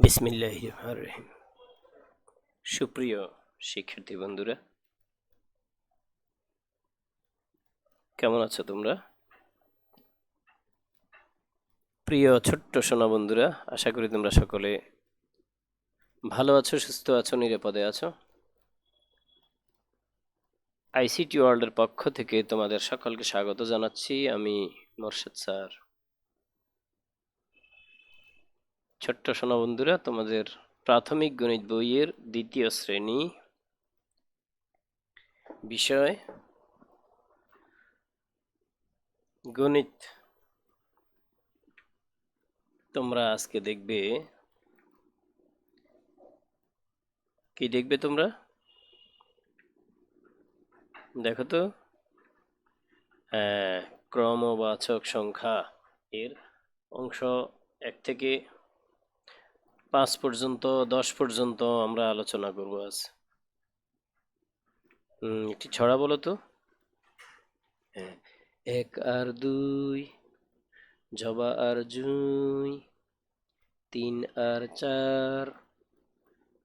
বিসমিল্লাহির রহমানির রহিম। সুপ্রিয় শিক্ষার্থী বন্ধুরা, কেমন আছো তোমরা? প্রিয় ছোট্ট সোনা বন্ধুরা, আশা করি তোমরা সকলে ভালো আছো, সুস্থ আছো, নিরাপদে আছো। আইসিটি ওয়ার্ল্ডের পক্ষ থেকে তোমাদের সকলকে স্বাগত জানাচ্ছি। আমি মোর্শেদ স্যার। ছোট্ট সোনা বন্ধুরা, তোমাদের প্রাথমিক গণিত বইয়ের দ্বিতীয় শ্রেণী, বিষয় গণিত। তোমরা আজকে দেখবে, কি দেখবে তোমরা? দেখো তো, হ্যাঁ, ক্রমবাচক সংখ্যা এর অংশ 1 থেকে 5 পর্যন্ত, 10 পর্যন্ত আমরা আলোচনা করব আজ। একটি ছড়া বলো তো। হ্যাঁ, 1 আর 2, জবা আর জুঁই, 3 আর 4,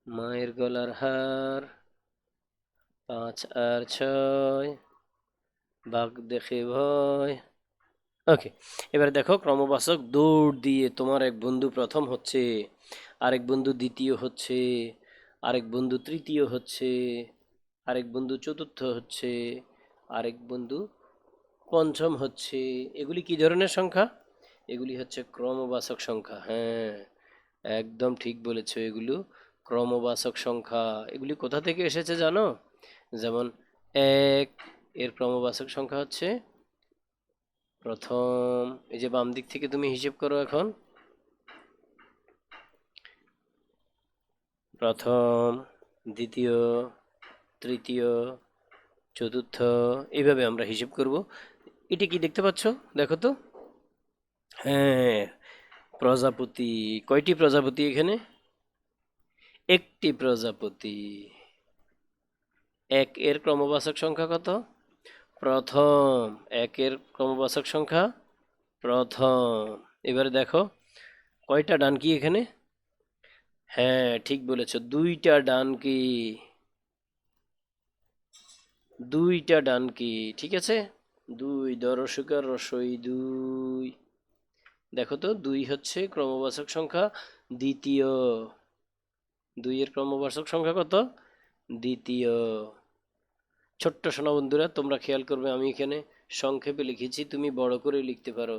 মায়ের গলার হার, 5 আর 6, বাঘ দেখে ভয়। ওকে, এবারে দেখো, ক্রমবাচক দৌড় দিয়ে তোমার এক বন্ধু প্রথম হচ্ছে, আরেক বন্ধু দ্বিতীয় হচ্ছে, আরেক বন্ধু তৃতীয় হচ্ছে, আরেক বন্ধু চতুর্থ হচ্ছে, আরেক বন্ধু পঞ্চম হচ্ছে। এগুলি কি ধরনের সংখ্যা? এগুলি হচ্ছে ক্রমবাচক সংখ্যা। হ্যাঁ, একদম ঠিক বলেছো, এগুলো ক্রমবাচক সংখ্যা। এগুলি কোথা থেকে এসেছে জানো? যেমন 1 এর ক্রমবাচক সংখ্যা হচ্ছে প্রথম। এই যে বাম দিক থেকে তুমি হিসেব করো এখন, প্রথম, দ্বিতীয়, তৃতীয়, চতুর্থ, এইভাবে আমরা হিসেব করব। এটা কি দেখতে পাচ্ছ? দেখো তো। হ্যাঁ, প্রজাপতি। কয়টি প্রজাপতি এখানে? একটি প্রজাপতি। 1 এর ক্রমবাচক সংখ্যা কত? প্রথম। 1 এর ক্রমবাচক সংখ্যা প্রথম। এবারে দেখো, কয়টা ডানকি এখানে? হ্যাঁ, ঠিক বলেছো, 2টা ডানকি। 2টা ডানকি, ঠিক আছে। 2, দরসুকার রসই 2। দেখো তো, 2 হচ্ছে ক্রমবাচক সংখ্যা দ্বিতীয়। 2 এর ক্রমবাচক সংখ্যা কত? দ্বিতীয়। ছোট্ট সোনা বন্ধুরা, তোমরা খেয়াল করবে, আমি এখানে সংক্ষেপে লিখেছি, তুমি বড় করে লিখতে পারো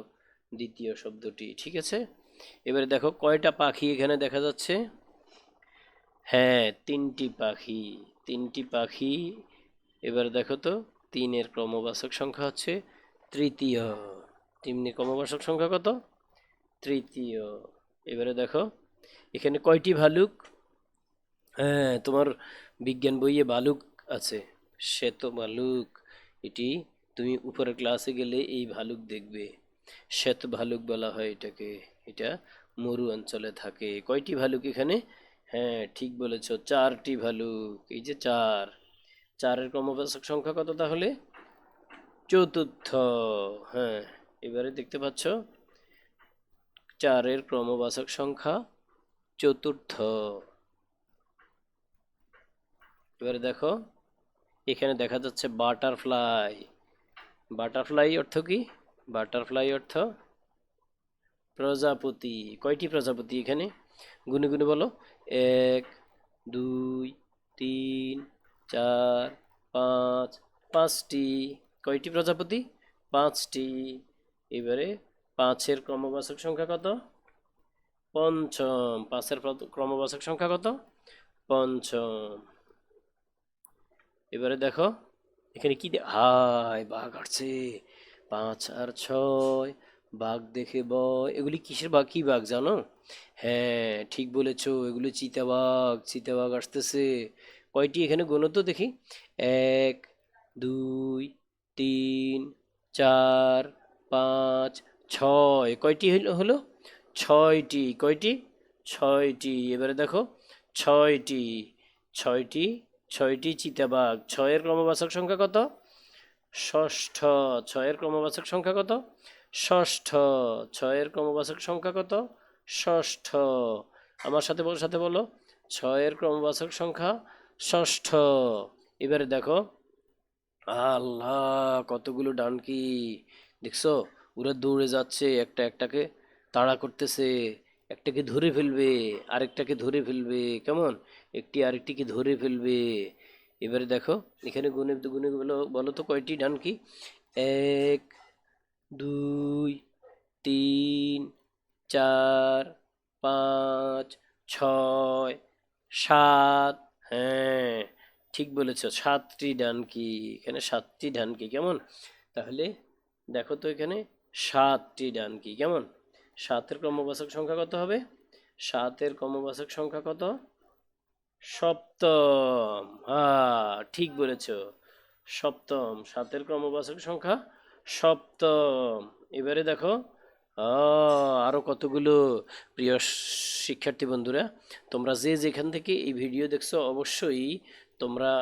দ্বিতীয় শব্দটি, ঠিক আছে। এবারে দেখো, কয়টা পাখি এখানে দেখা যাচ্ছে? হ্যাঁ, 3টি পাখি। 3টি পাখি। এবারে দেখো তো, 3 এর ক্রমবাচক সংখ্যা হচ্ছে তৃতীয়। 3 এর ক্রমবাচক সংখ্যা কত? তৃতীয়। এবারে দেখো, এখানে কয়টি ভালুক? হ্যাঁ, তোমার বিজ্ঞান বইয়ে ভালুক আছে, শ্বেত ভালুক। এটি তুমি উপরের ক্লাসে গেলে এই ভালুক দেখবে, শ্বেত ভালুক বলা হয় এটাকে। এটা মরু অঞ্চলে থাকে। কয়টি ভালুক এখানে? হ্যাঁ, ঠিক বলেছো, 4টি ভালুক। এই যে 4, 4-এর ক্রমবাচক সংখ্যা কত তাহলে? চতুর্থ। হ্যাঁ, এবারে দেখতে পাচ্ছ, 4-এর ক্রমবাচক সংখ্যা চতুর্থ। এবারে দেখো, এখানে দেখা যাচ্ছে বাটারফ্লাই। বাটারফ্লাই অর্থ কি? বাটারফ্লাই অর্থ প্রজাপতি। কয়টি প্রজাপতি এখানে? গুনে গুনে বলো। 1, 2, 3, 4, 5, 5টি। কয়টি প্রজাপতি? 5টি। এবারে 5-এর ক্রমবাচক সংখ্যা কত? পঞ্চম। 5-এর ক্রমবাচক সংখ্যা কত? পঞ্চম। এবারে দেখো, এখানে কি হায়, বাঘ আসছে। 5 আর 6, বাঘ দেখে ভয়। এগুলি কিসের বাঘ, কি বাঘ জানো? হ্যাঁ, ঠিক বলেছো, এগুলো চিতাবাঘ। চিতাবাঘ আসতেছে। কয়টি এখানে গোনো তো দেখি। 1, 2, 3, 4, 5, 6। কয়টি হলো? 6টি। কয়টি? 6টি। এবারে দেখো, 6টি। 6টি। 6টি চিতাবাঘ। 6-এর ক্রমবাচক সংখ্যা কত? ষষ্ঠ। 6-এর ক্রমবাচক সংখ্যা কত? ষষ্ঠ। 6-এর ক্রমবাচক সংখ্যা কত? ষষ্ঠ। আমার সাথে বলো, 6-এর ক্রমবাচক সংখ্যা ষষ্ঠ। এবারে দেখো, আল্লাহ কতগুলো ডানকি, দেখছো? ওরা দৌড়ে যাচ্ছে, একটা একটাকে তাড়া করতেছে, একটাকে ধরে ফেলবে, আরেকটাকে ধরে ফেলবে, কেমন? একটি আরেকটিকে ধরে ফেলবে। এবারে দেখো, এখানে গুনে গুনে বলো, বলো তো কয়টি ডানকি? 1, 2, 3, 4, 5, 6, 7। হ্যাঁ, ঠিক বলেছ, 7টি ডানকি। এখানে 7টি ডানকি, কেমন? তাহলে দেখো তো, এখানে 7টি ডানকি, কেমন? 7-এর ক্রমবাচক সংখ্যা কত হবে? 7-এর ক্রমবাচক সংখ্যা কত? সপ্তম। হ্যাঁ, ঠিক বলেছ, সপ্তম। 7-এর ক্রমবাচক সংখ্যা সপ্তম। এবারে দেখো, আরো কতগুলো। প্রিয় শিক্ষার্থী বন্ধুরা, তোমরা যে যেখান থেকে এই ভিডিও দেখছো, অবশ্যই তোমরা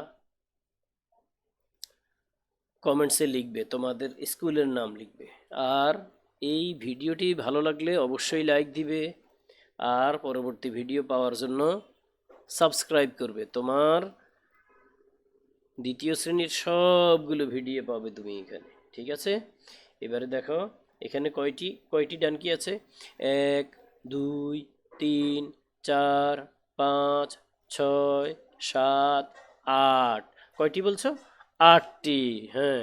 কমেন্টসে লিখবে, তোমাদের স্কুলের নাম লিখবে। আর এই ভিডিওটি ভালো লাগলে অবশ্যই লাইক দিবে, আর পরবর্তী ভিডিও পাওয়ার জন্য সাবস্ক্রাইব করবে। তোমার দ্বিতীয় শ্রেণীর সবগুলো ভিডিও পাবে তুমি এখানে, ঠিক আছে? এবারে দেখো, এখানে কয়টি কয়টি ডানকি আছে? 1, 2, 3, 4, 5, 6, 7, 8। কয়টি বলছো? 8টি। হ্যাঁ,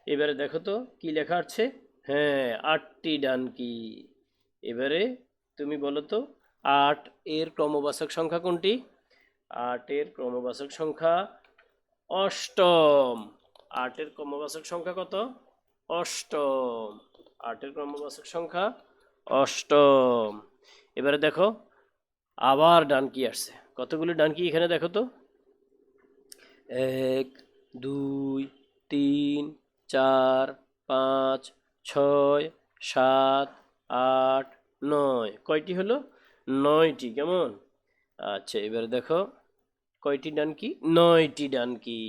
এবারে দেখো তো কি লেখা আছে। হ্যাঁ, 8টি ডানকি। এবারে তুমি বলো তো, 8 এর ক্রমবাচক সংখ্যা কোনটি? 8 এর ক্রমবাচক সংখ্যা অষ্টম। 8-এর ক্রমবাচক সংখ্যা কত? অষ্টম। 8-এর ক্রমবাচক সংখ্যা অষ্টম। এবারে দেখো, আবার ডানকি আসছে। কতগুলো ডানকি এখানে দেখো তো? 1, 2, 3, 4, 5, 6, 7, 8, 9। কয়টি হলো? 9টি, কেমন? আচ্ছা, এবারে দেখো, কয়টি ডানকি? 9টি ডানকি।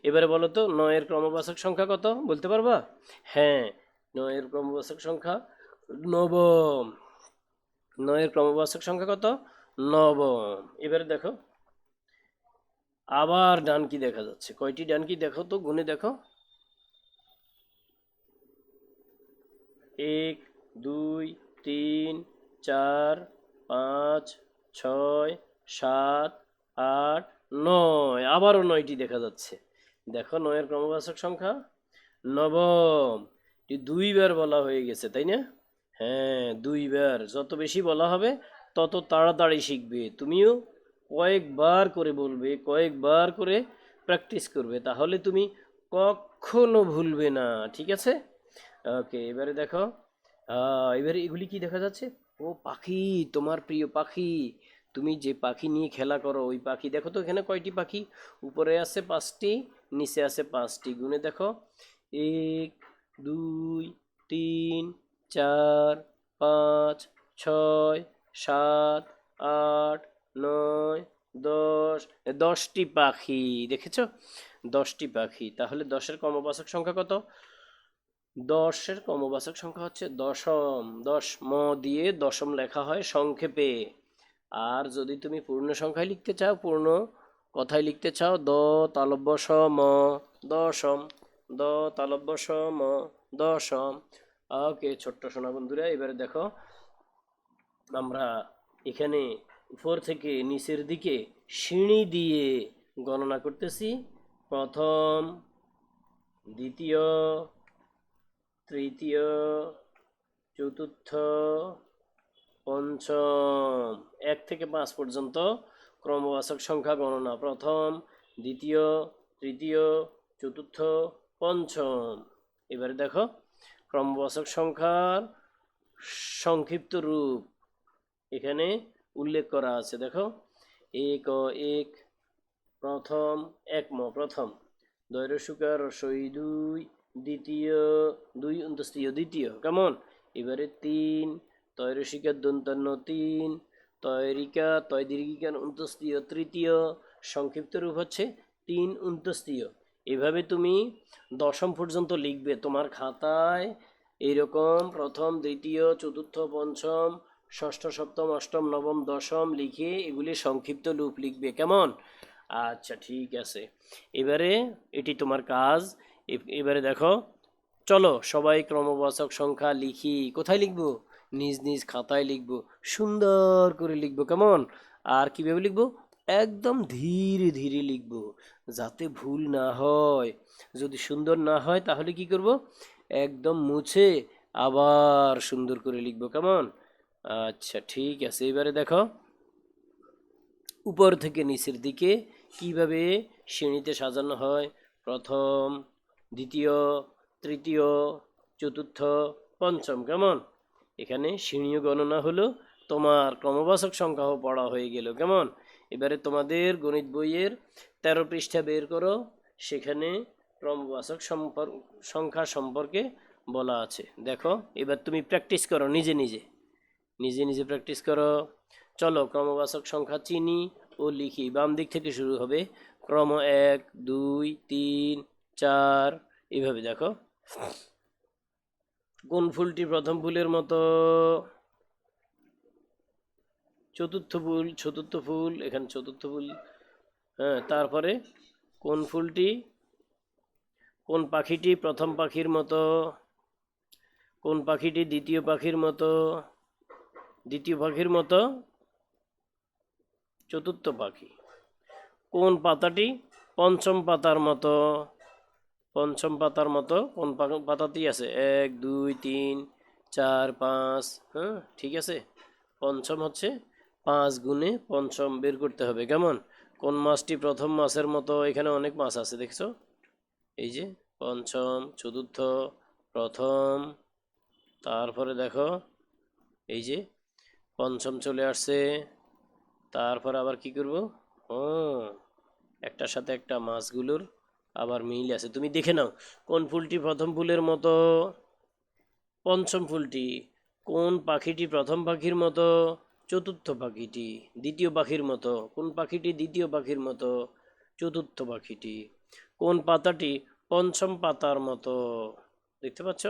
এবারে বলো তো, 9-এর ক্রমবাচক সংখ্যা কত? বলতে পারবা? হ্যাঁ, 9-এর ক্রমবাচক সংখ্যা নবম। 9-এর ক্রমবাচক সংখ্যা কত? নবম। এবারে দেখো, আবার ডানকি দেখা যাচ্ছে। কয়টি ডানকি দেখো তো, গুনে দেখো। 1, 2, 3, 4, 5, 6, 7, 8, 9। আবারও 9টি দেখা যাচ্ছে। দেখো, 9-এর ক্রমবাচক সংখ্যা নবম। 2বার বলা হয়ে গেছে, তাই না? হ্যাঁ, 2বার। যত বেশি বলা হবে তত তাড়াতাড়ি শিখবে। তুমিও কয়েকবার করে বলবে, কয়েকবার করে প্র্যাকটিস করবে, তাহলে তুমি কখনো ভুলবে না, ঠিক আছে? ওকে, এবারে দেখো, এবারে এগুলি কি দেখা যাচ্ছে? ও পাখি, তোমার প্রিয় পাখি। তুমি যে পাখি নিয়ে খেলা করো, ওই পাখি। দেখো তো এখানে কয়টি পাখি? উপরে আছে 5টি, নিচে আছে 5টি। গুনে দেখো, 1, 2, 3, 4, 5, 6, 7, 8, 9, 10। 10টি পাখি, দেখেছো? 10টি পাখি। তাহলে 10-এর ক্রমবাচক সংখ্যা কত? 10-এর ক্রমবাচক সংখ্যা হচ্ছে দশম। 10 ম দিয়ে দশম লেখা হয় সংক্ষেপে। আর যদি তুমি পূর্ণ সংখ্যায় লিখতে চাও, পূর্ণ কথায় লিখতে চাও, দ তালব্য স ম, দশম। দ তালব্য স ম, দশম। ওকে ছোট্ট সোনা বন্ধুরা, এবারে দেখো, আমরা এখানে উপর থেকে নিচের দিকে সিঁড়ি দিয়ে গণনা করতেছি। প্রথম, দ্বিতীয়, তৃতীয়, চতুর্থ, পঞ্চম। 1 থেকে 5 পর্যন্ত ক্রমবাচক সংখ্যা গণনা। প্রথম, দ্বিতীয়, তৃতীয়, চতুর্থ, পঞ্চম। এবারে দেখো, ক্রমবাচক সংখ্যার সংক্ষিপ্ত রূপ এখানে উল্লেখ করা আছে। দেখো, 1 ও 1, প্রথম, একম প্রথম। দৈরসুকার রসই 2, দ্বিতীয়, 2 অন্তস্তীয় দ্বিতীয়, কেমন? এবারে 3, তৈরসিকার দন্তান্ন 3, তয়রিকা তয় দীর্ঘিকার অন্তস্তীয় তৃতীয়। সংক্ষিপ্ত রূপ হচ্ছে 3 অন্তস্তীয়। এভাবে তুমি দশম পর্যন্ত লিখবে তোমার খাতায়। এইরকম প্রথম, দ্বিতীয়, চতুর্থ, পঞ্চম, ষষ্ঠ, সপ্তম, অষ্টম, নবম, দশম লিখে এগুলি সংক্ষিপ্ত রূপ লিখবে, কেমন? আচ্ছা ঠিক আছে। এবারে এটি তোমার কাজ। এবারে দেখো, চলো সবাই ক্রমবাচক সংখ্যা লিখি। কোথায় লিখবো? নিজ নিজ খাতায় লিখবো, সুন্দর করে লিখবো, কেমন? আর কিভাবে লিখবো? একদম ধীরে ধীরে লিখবো, যাতে ভুল না হয়। যদি সুন্দর না হয় তাহলে কি করব? একদম মুছে আবার সুন্দর করে লিখবো, কেমন? আচ্ছা ঠিক আছে। এবারে দেখো, উপর থেকে নিচের দিকে কিভাবে শ্রেণীতে সাজানো হয়। প্রথম, দ্বিতীয়, তৃতীয়, চতুর্থ, পঞ্চম, কেমন? এখানে শ্রেণীয় গণনা হলো, তোমার ক্রমবাচক সংখ্যাও পড়া হয়ে গেল, কেমন? এবারে তোমাদের গণিত বইয়ের 13 পৃষ্ঠা বের করো, সেখানে ক্রমবাচক সংখ্যা সম্পর্কে বলা আছে। দেখো, এবার তুমি প্র্যাকটিস করো, নিজে নিজে নিজে নিজে প্র্যাকটিস করো। চলো ক্রমবাচক সংখ্যা চিনি ও লিখি। বাম দিক থেকে শুরু হবে, ক্রম 1, 2, 3, 4, এইভাবে দেখো। কোন ফুলটি প্রথম ফুলের মতো? চতুর্থ ফুল, চতুর্থ ফুল, এখানে চতুর্থ ফুল। হ্যাঁ, তারপরে কোন ফুলটি, কোন পাখিটি প্রথম পাখির মতো? কোন পাখিটি দ্বিতীয় পাখির মতো? দ্বিতীয় পাখির মতো চতুর্থ পাখি। কোন পাতাটি পঞ্চম পাতার মতো? পঞ্চম পাতার মতো কোন পাতাতেই আছে? 1, 2, 3, 4, 5। হ্যাঁ ঠিক আছে, পঞ্চম হচ্ছে 5 গুণে পঞ্চম বের করতে হবে, কেমন? কোন মাছটি প্রথম মাছের মতো? এখানে অনেক মাছ আছে, দেখছো? এই যে পঞ্চম, চতুর্থ, প্রথম, তারপরে দেখো এই যে পঞ্চম চলে আসছে। তারপর আবার কি করব? ও, একটার সাথে একটা মাছগুলোর আবার মিল আছে, তুমি দেখে নাও। কোন ফুলটি প্রথম ফুলের মতো? পঞ্চম ফুলটি। কোন পাখিটি প্রথম পাখির মতো? চতুর্থ পাখিটি। দ্বিতীয় পাখির মতো। কোন পাখিটি দ্বিতীয় পাখির মতো? চতুর্থ পাখিটি। কোন পাতাটি পঞ্চম পাতার মতো? দেখতে পাচ্ছ?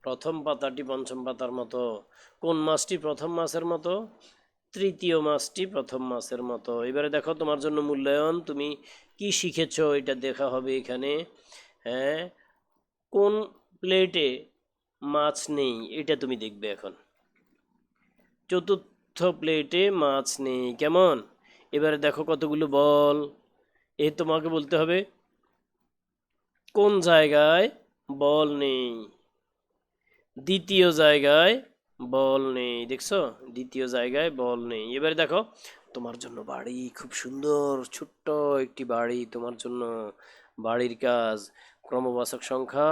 প্রথম পাতাটি পঞ্চম পাতার মতো। কোন মাছটি প্রথম মাছের মতো? তৃতীয় মাছটি প্রথম মাছের মতো। এবারে দেখো, তোমার জন্য মূল্যায়ন, তুমি কি শিখেছো এটা দেখা হবে এখানে। হ্যাঁ, কোন প্লেটে মাছ নেই এটা তুমি দেখবে এখন। চতুর্থ প্লেটে মাছ নেই, কেমন? এবারে দেখো কতগুলো বল, তোমাকে বলতে হবে কোন জায়গায় বল নেই। দ্বিতীয় জায়গায় বল নেই, দেখছো? দ্বিতীয় জায়গায় বল নেই। এবারে দেখো, তোমার জন্য বাড়ি, খুব সুন্দর ছোট্ট একটি বাড়ি তোমার জন্য। বাড়ির কাজ, ক্রমবাচক সংখ্যা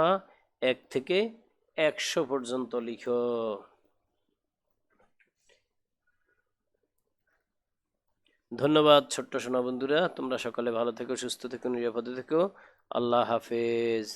1 থেকে 100 পর্যন্ত লিখো। ধন্যবাদ ছোট্ট সোনা বন্ধুরা, তোমরা সকলে ভালো থেকো, সুস্থ থেকো, নিরাপদে থেকো। আল্লাহ হাফেজ।